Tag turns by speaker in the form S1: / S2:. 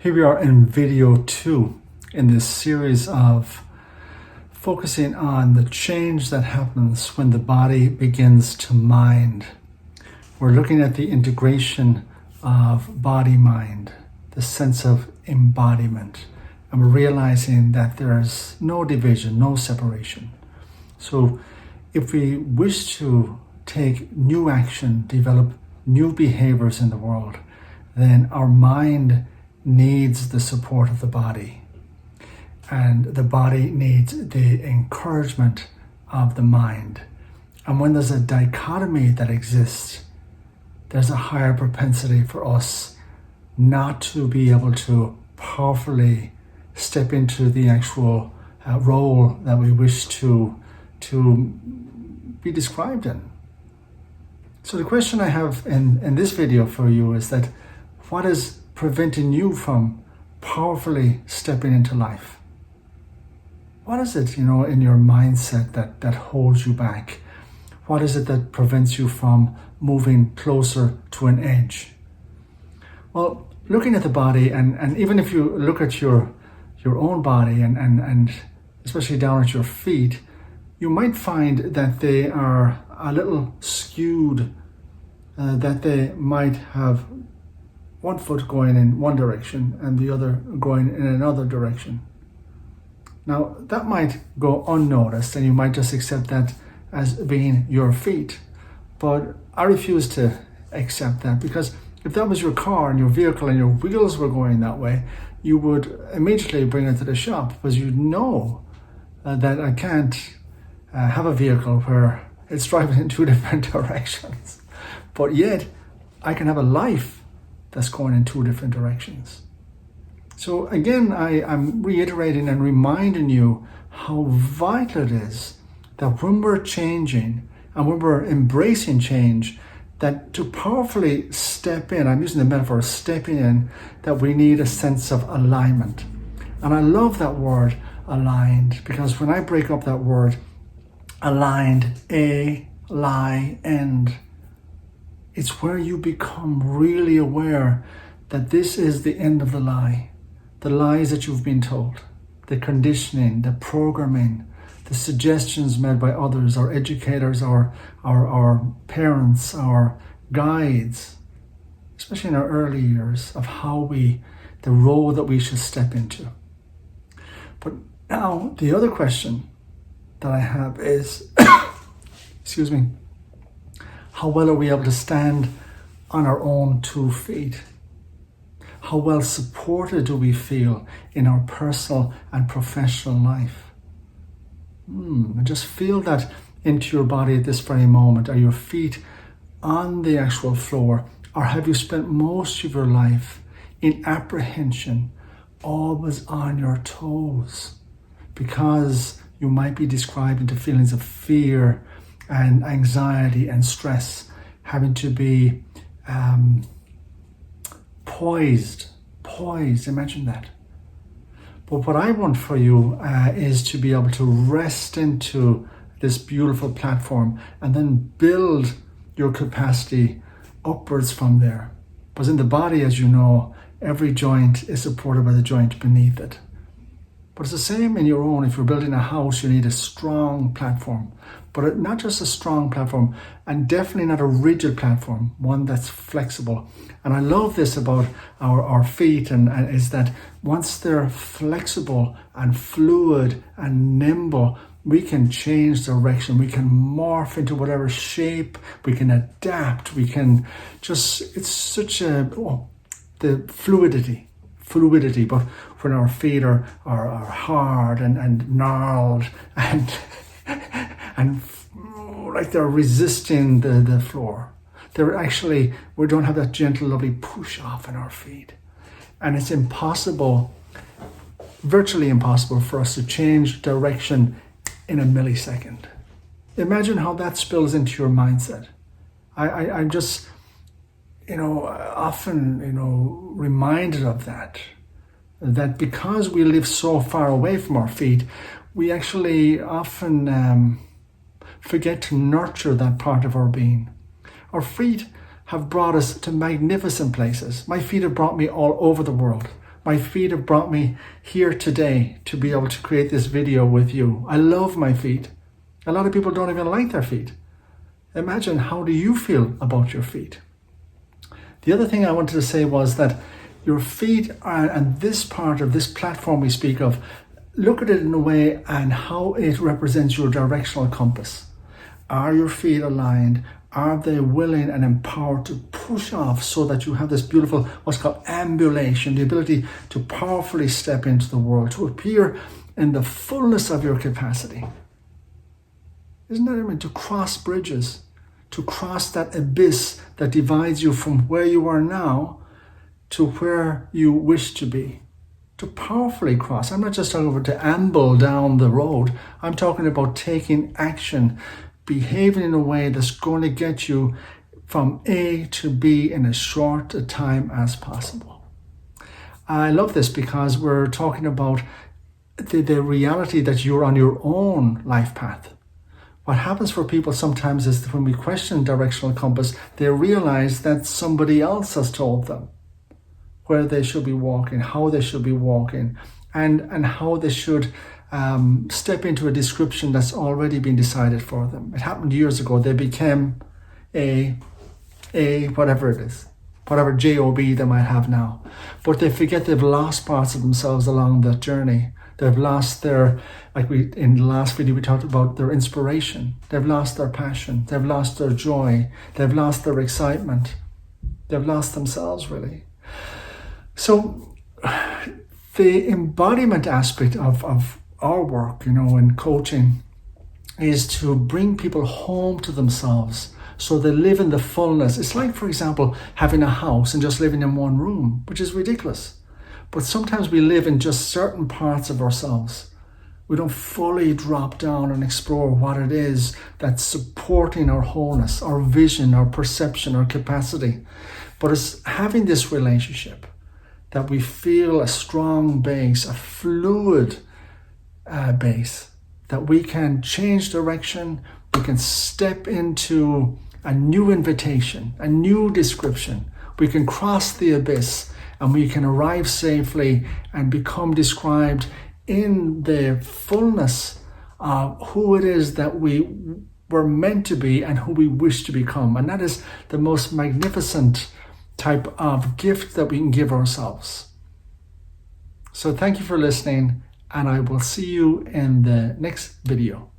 S1: Here we are in video 2 in this series of focusing on the change that happens when the body begins to mind. We're looking at the integration of body-mind, the sense of embodiment, and we're realizing that there's no division, no separation. So if we wish to take new action, develop new behaviors in the world, then our mind needs the support of the body, and the body needs the encouragement of the mind. And when there's a dichotomy that exists, there's a higher propensity for us not to be able to powerfully step into the actual role that we wish to be described in. So the question I have in this video for you is that what is preventing you from powerfully stepping into life? What is it, in your mindset that holds you back? What is it that prevents you from moving closer to an edge? Well, looking at the body, and even if you look at your own body and especially down at your feet, you might find that they are a little skewed, that they might have one foot going in one direction and the other going in another direction. Now, that might go unnoticed and you might just accept that as being your feet. But I refuse to accept that, because if that was your car and your vehicle and your wheels were going that way, you would immediately bring it to the shop, because you know that I can't have a vehicle where it's driving in two different directions. But yet, I can have a life that's going in two different directions. So again, I'm reiterating and reminding you how vital it is that when we're changing and when we're embracing change, that to powerfully step in, I'm using the metaphor of stepping in, that we need a sense of alignment. And I love that word aligned, because when I break up that word aligned, A-lie-end, it's where you become really aware that this is the end of the lie. The lies that you've been told, the conditioning, the programming, the suggestions made by others, our educators, our parents, our guides, especially in our early years, of the role that we should step into. But now the other question that I have is, excuse me, how well are we able to stand on our own 2 feet? How well supported do we feel in our personal and professional life? Just feel that into your body at this very moment. Are your feet on the actual floor, or have you spent most of your life in apprehension, always on your toes, because you might be described into feelings of fear and anxiety and stress, having to be poised, imagine that. But what I want for you is to be able to rest into this beautiful platform and then build your capacity upwards from there. Because in the body, as you know, every joint is supported by the joint beneath it. But it's the same in your own. If you're building a house, you need a strong platform. But not just a strong platform, and definitely not a rigid platform, one that's flexible. And I love this about our feet, and is that once they're flexible and fluid and nimble, we can change direction, we can morph into whatever shape, we can adapt, we can just, it's such the fluidity, but when our feet are hard and gnarled and like they're resisting the floor, we don't have that gentle, lovely push off in our feet. And it's virtually impossible for us to change direction in a millisecond. Imagine how that spills into your mindset. I'm just, often, reminded of that because we live so far away from our feet, we actually often forget to nurture that part of our being. Our feet have brought us to magnificent places. My feet have brought me all over the world. My feet have brought me here today to be able to create this video with you. I love my feet. A lot of people don't even like their feet. Imagine, how do you feel about your feet? The other thing I wanted to say was that your feet are, and this part of this platform we speak of, look at it in a way and how it represents your directional compass. Are your feet aligned? Are they willing and empowered to push off so that you have this beautiful, what's called ambulation, the ability to powerfully step into the world, to appear in the fullness of your capacity? Isn't that meant to cross bridges, to cross that abyss that divides you from where you are now to where you wish to be? To powerfully cross. I'm not just talking about to amble down the road. I'm talking about taking action, behaving in a way that's going to get you from A to B in as short a time as possible. I love this because we're talking about the reality that you're on your own life path. What happens for people sometimes is that when we question directional compass, they realize that somebody else has told them where they should be walking, how they should be walking, and how they should step into a description that's already been decided for them. It happened years ago. They became a whatever it is, whatever job they might have now. But they forget they've lost parts of themselves along that journey. They've lost their, in the last video we talked about their inspiration. They've lost their passion. They've lost their joy. They've lost their excitement. They've lost themselves, really. So the embodiment aspect of our work, in coaching, is to bring people home to themselves so they live in the fullness. It's like, for example, having a house and just living in one room, which is ridiculous. But sometimes we live in just certain parts of ourselves. We don't fully drop down and explore what it is that's supporting our wholeness, our vision, our perception, our capacity. But it's having this relationship that we feel a strong base, a fluid base, that we can change direction, we can step into a new invitation, a new description. We can cross the abyss and we can arrive safely and become described in the fullness of who it is that we were meant to be and who we wish to become. And that is the most magnificent type of gift that we can give ourselves. So thank you for listening, and I will see you in the next video.